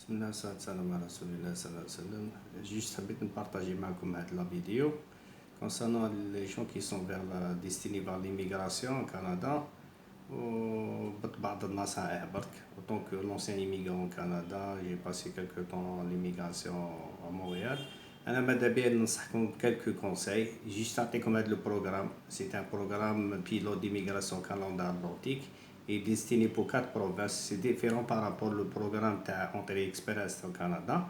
بسم الله والصلاة والسلام على رسول الله صلى الله عليه وسلم. Juste حبيت نبارطاجي معكم هاد لا فيديو concernant les gens qui sont vers la destinés vers l'immigration au Canada وبعض النصائح برك. Autant que l'ancien immigrant au Canada, j'ai passé quelques temps à l'immigration à Montréal. أنا ماذا بيا ننصحكم quelques conseils. Juste نعطيكم هاد le programme. C'est un programme pilote d'immigration Canada Atlantique est destiné pour 4 provinces. C'est différent par rapport au programme de Entrée Express au Canada.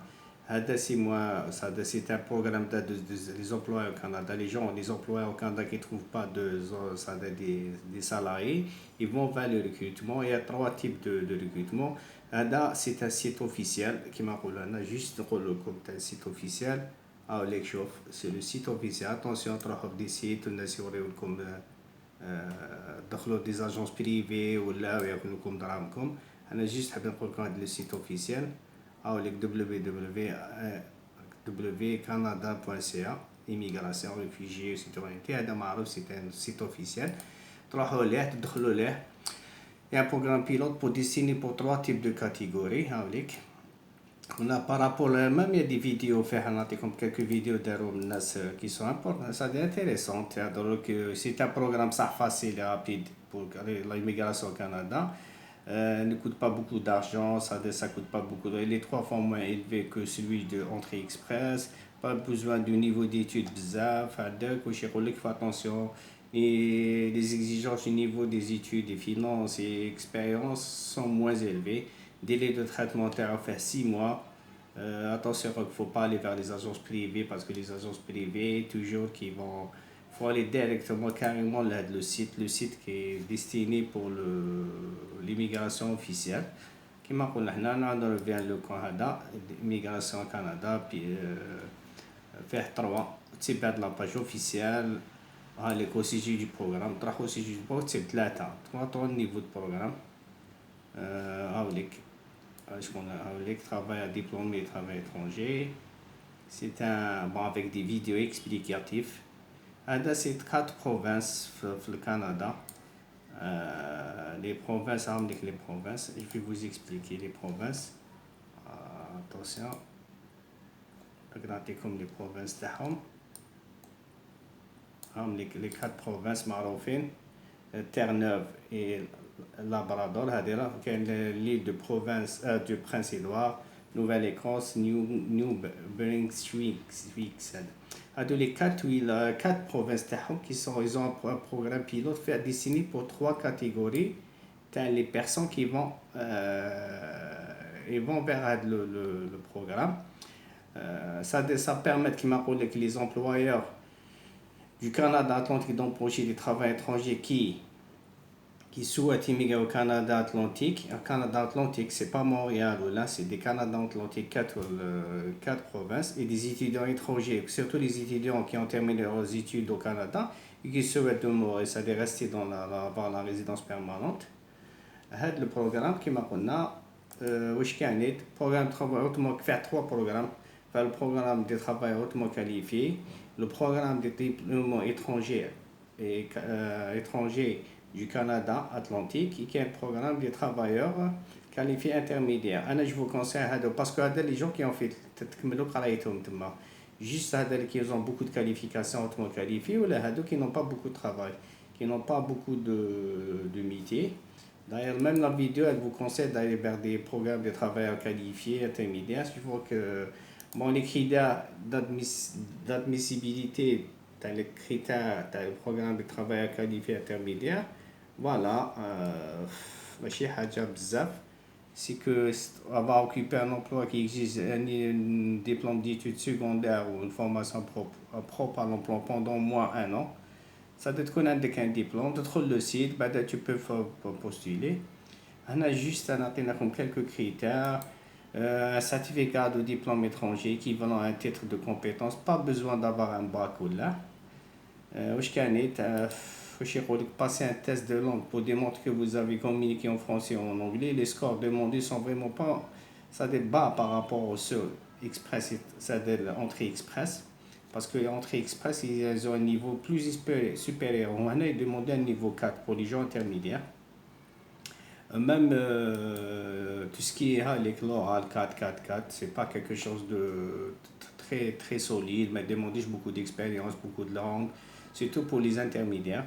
C'est un programme des emplois au Canada. Les employés au Canada qui ne trouvent pas des salariés, ils vont vers le recrutement. Il y a 3 types de recrutement. C'est un site officiel qui m'a juste le site officiel. C'est le site officiel. Attention, des sites, comme دخلوا des agences privées ولا ياكلوا لكم دراهمكم. انا جيست حاب نقول لكم هذا السيت اوفيسيال لك www.canada.ca immigration réfugiés citoyenneté. هذا معروف سي ان سيت اوفيسيال تروحوا ليه تدخلوا ليه. Il y a un programme pilote pour destiné pour 3 types de catégories. On a par rapport même il y a des vidéos comme quelques vidéos qui sont importantes, ça c'est intéressant. Donc c'est un programme ça facile et rapide pour l'immigration au Canada. Ne coûte pas beaucoup d'argent, ça coûte pas beaucoup. Il est 3 fois moins élevé que celui de Entrée Express. Pas besoin de niveau d'études bizarre. Faut attention. Et les exigences au niveau des études, des finances et expériences sont moins élevées. Délai de traitement fait 6 mois. Attention, il ne faut pas aller vers les agences privées parce que les agences privées, toujours qui vont. Il faut aller directement, carrément le site qui est destiné pour l'immigration officielle. Qui m'a dit, on revient le Canada, l'immigration au Canada, puis faire 3. C'est pas de la page officielle. Les procédures du programme, 3 procédures du programme, c'est 3 niveaux de programme. Travail à diplômé et travail étranger. C'est avec des vidéos explicatives. C'est 4 provinces dans le Canada. Les provinces, je vais vous expliquer les provinces. Attention. Regardez comme les provinces d'Ahom. Les 4 provinces marocaines, Terre-Neuve et Labrador, l'île de province du Prince-Édouard, Nouvelle-Écosse, New Brunswick. Les 4 provinces ils ont un programme pilote fait destiné pour 3 catégories. Les personnes qui vont vers le programme. Ça permet que les employeurs du Canada Atlantique d'embaucher des travailleurs étrangers qui souhaitent immigrer au Canada Atlantique. Le Canada Atlantique, c'est pas Montréal, là, c'est des Canada Atlantique, 4 provinces, et des étudiants étrangers, surtout les étudiants qui ont terminé leurs études au Canada et qui souhaitent demeurer, c'est-à-dire rester avoir la résidence permanente. Le programme qui m'a dit, programme de travail hautement faire 3 programmes. Le programme de travail hautement qualifié, le programme de diplôme étranger du Canada Atlantique, qui est un programme de travailleurs qualifiés intermédiaires. Je vous conseille parce que les gens qui ont fait juste qui ont beaucoup de qualifications hautement qualifiées ou qui n'ont pas beaucoup de travail, qui n'ont pas beaucoup de métiers. D'ailleurs, même la vidéo, elle vous conseille d'aller vers des programmes de travailleurs qualifiés intermédiaires. Je vois que les critères d'admissibilité, les critères du programme de travail qualifié intermédiaire, voilà, c'est que avoir occupé un emploi qui exige un diplôme d'études secondaires ou une formation propre à l'emploi pendant au moins 1 an. Ça doit être avec un diplôme, tu le site, tu peux postuler. On a juste quelques critères. Un certificat de diplôme étranger équivalent à un titre de compétence, pas besoin d'avoir un bac ou là. Passer un test de langue pour démontrer que vous avez communiqué en français ou en anglais. Les scores demandés sont vraiment pas, ça bas par rapport au seul express, c'est-à-dire l'entrée express. Parce que l'entrée express, ils ont un niveau plus supérieur. On a demandé un niveau 4 pour les gens intermédiaires. Même tout ce qui est les l'oral 4, c'est pas quelque chose de très très solide, mais demande beaucoup d'expérience, beaucoup de langue, surtout pour les intermédiaires.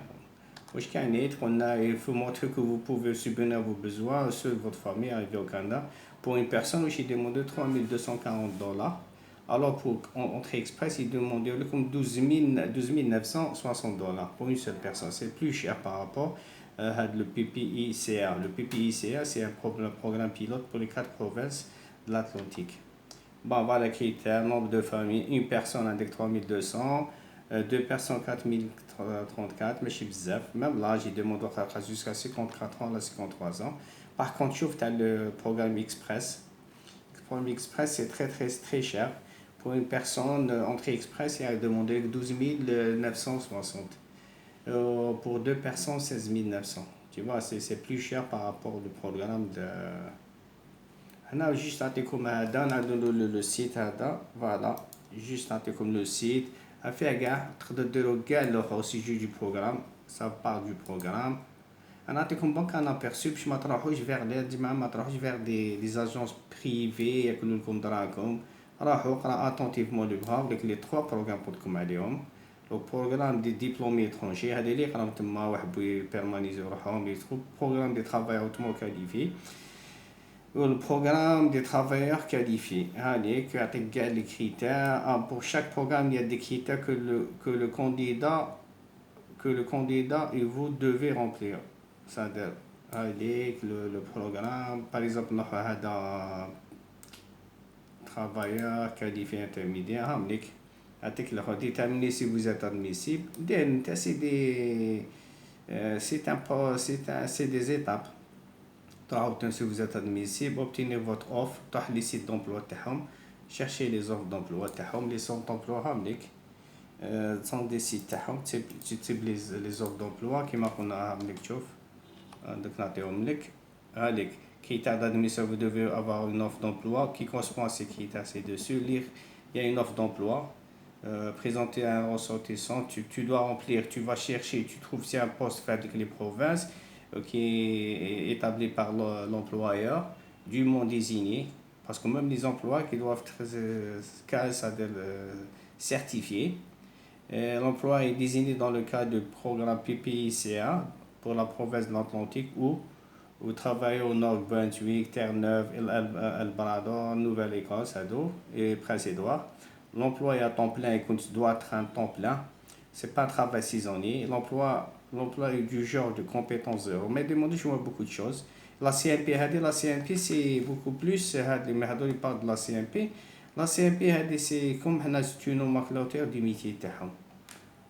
Il faut montrer que vous pouvez subvenir à vos besoins, ceux de votre famille arrivée au Canada. Pour une personne, il demande 3240 $. Alors pour entrée express, il demande comme 12 960 $ pour une seule personne. C'est plus cher par rapport à le PPICA. Le PPICA, c'est un programme pilote pour les 4 provinces de l'Atlantique. Bon, voilà les critères. Nombre de familles, une personne avec 3200, deux personnes 4034, mais chez Bzef. Même là, j'ai demandé jusqu'à 54 ans, là 53 ans. Par contre, tu as le programme Express. Le programme Express, c'est très cher. Pour une personne entrée express, il a demandé 12 960. Pour deux personnes, 16 900. Tu vois, c'est plus cher par rapport au programme de... On a juste comme le site, voilà, juste comme le site. A fait au sujet du programme, ça part du programme. On a comme banque un aperçu, puis je vers des agences privées, comme راحوا قرا اتونتيفمون لو بغا وليك لي 3 بروغرام قلتلكم عليهم. لو بروغرام دي ديبلومي اترونجي هذا اللي قراو تما وحبوا يبيرمانيزيو روحهم يدخلوا بروغرام دي ترافايور تومو كاليفي. والبروغرام دي ترافايور كاليفي هذيك يعطيك كاع لي كريتير. بور شاك بروغرام il y a des critères que le candidat et vous devez remplir. C'est-à-dire هذيك le programme par exemple نروحو هذا travailleur qualifié intermédiaire, déterminer si vous êtes admissible. C'est des étapes. Si vous êtes admissible, obtenez votre offre, les sites d'emploi, cherchez les offres d'emploi, les centres d'emploi, sont des sites, les offres d'emploi qui m'ont critères d'admission, vous devez avoir une offre d'emploi qui correspond à ces critères. C'est dessus, lire, il y a une offre d'emploi, présenter à un ressortissant, tu dois remplir, tu vas chercher, tu trouves si un poste fait avec les provinces qui est établi par l'employeur, dûment désigné, parce que même les emplois qui doivent être certifiés. L'emploi est désigné dans le cadre du programme PPICA pour la province de l'Atlantique ou vous travaillez au Nord-Brunswick, Terre-Neuve, El-Brador, Nouvelle-Écosse, et Prince-Édouard. L'emploi est à temps plein et doit être un temps plein. Ce n'est pas un travail saisonnier. L'emploi est du genre de compétences zéro. Mais demandez, je vois beaucoup de choses. La CNP, c'est beaucoup plus. Il parle de la CNP. La CNP, c'est comme une nomenclature du métier.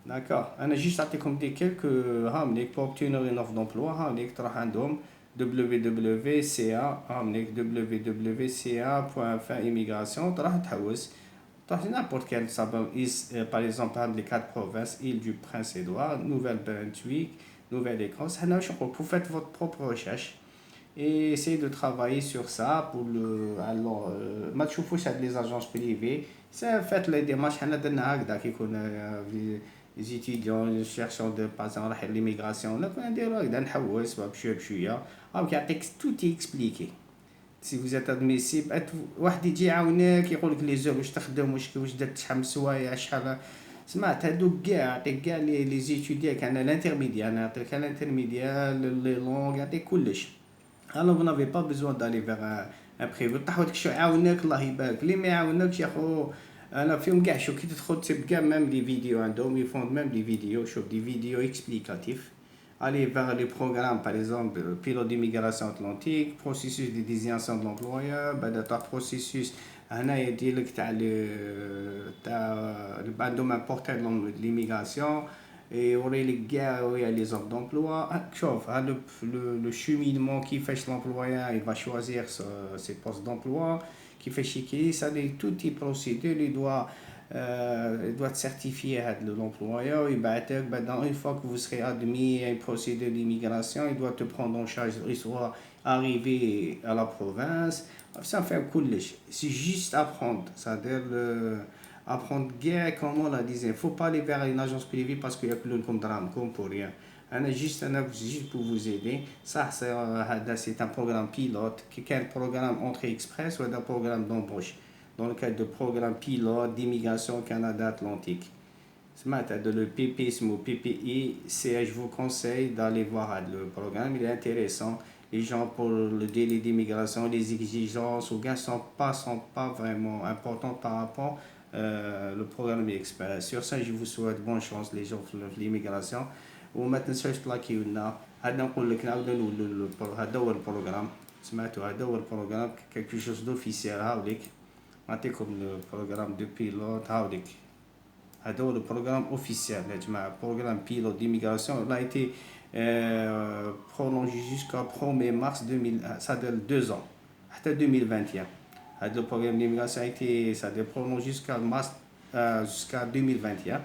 D'accord. Je vais juste vous quelques pour obtenir une offre d'emploi. www.ca.fr immigration n'importe quel par exemple les 4 provinces, île du Prince-Édouard, Nouvelle-Brunswick, Nouvelle-Écosse. Vous faites votre propre recherche et essayez de travailler sur ça pour le alors ما تشوفوش les agences privées. Faites les démarches les étudiants cherchant de par exemple l'immigration là كنديروا هكذا نحوس بشويه يعطيك tout est expliqué. Si vous êtes admissible واحد يجي يعاونك يقول لك لي زور واش تخدم واش درت شحال سوايع شحال سمعت هذوك كاع يعطيك كاع لي زيتودير كان الانترميديال انا نعطيك الانترميديال لي لونغ يعطيك كلش. alors vous n'avez pas besoin d'aller vers un privé طيحوا داك الشيء يعاونك الله يبارك اللي ما يعاونكش يا خو. انا فيهم كاع شو كي تدخل تسيب كاع ميم لي فيديو عندهم يفون ميم لي فيديو شوف دي فيديو اكسبليكاتيف. Aller vers les programmes, par exemple, pilote d'immigration atlantique, processus de désignation de l'employeur, processus, il dit que عندهم un portail de l'immigration, et il y a les offres d'emploi. Le cheminement qui fait l'employeur, il va choisir ses postes d'emploi, qui fait chiquer, ça dit toutes les procédures, il doit être certifié de l'employeur. Une fois que vous serez admis à une procédure d'immigration, il doit te prendre en charge, il soit arrivé à la province. Ça fait c'est juste apprendre, c'est-à-dire apprendre comment la disait. Il ne faut pas aller vers une agence privée parce qu'il y a plus de comme drame, comme pour rien. Juste pour vous aider. Ça, c'est un programme pilote qui est un programme entrée express ou un programme d'embauche. Dans le cadre de programme pilote d'immigration Canada Atlantique. Ce matin, le PPI, je vous conseille d'aller voir le programme. Il est intéressant. Les gens, pour le délai d'immigration, les exigences ou sont pas vraiment importantes par rapport le programme express. Sur ça, je vous souhaite bonne chance les gens de l'immigration. وما تنساوش تلاكيو لنا. هذا نقول لك نعاودو نولو هذا هو البروغرام. سمعتوا هذا هو البروغرام كيلكو شوز دوفيسيال. هاوليك نعطيكم البروغرام دو بيلوت. هاوليك هذا هو البروغرام اوفيسيال يا جماعه. بروغرام بيلوت ديميغراسيون لا ايتي prolongé jusqu'à 1er mars 2000. Ça donne 2 ans حتى 2021. هذا البروغرام d'immigration a été ça a prolongé jusqu'à 2021.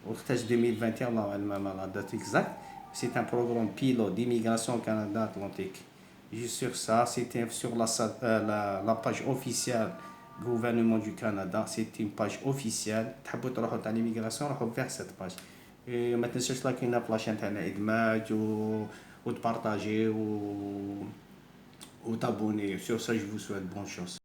Au 2021, la date exacte, c'est un programme pilote d'immigration au Canada Atlantique. Juste sur ça, c'était sur la page officielle du gouvernement du Canada. C'est une page officielle. تحبوا تروحوا تاع l'immigration روحوا vers cette page. ما تنساش لاكينا في لاشين تاعنا ادماج وتبارطاجي وتابوني. Sur ça, je vous souhaite bonne chance.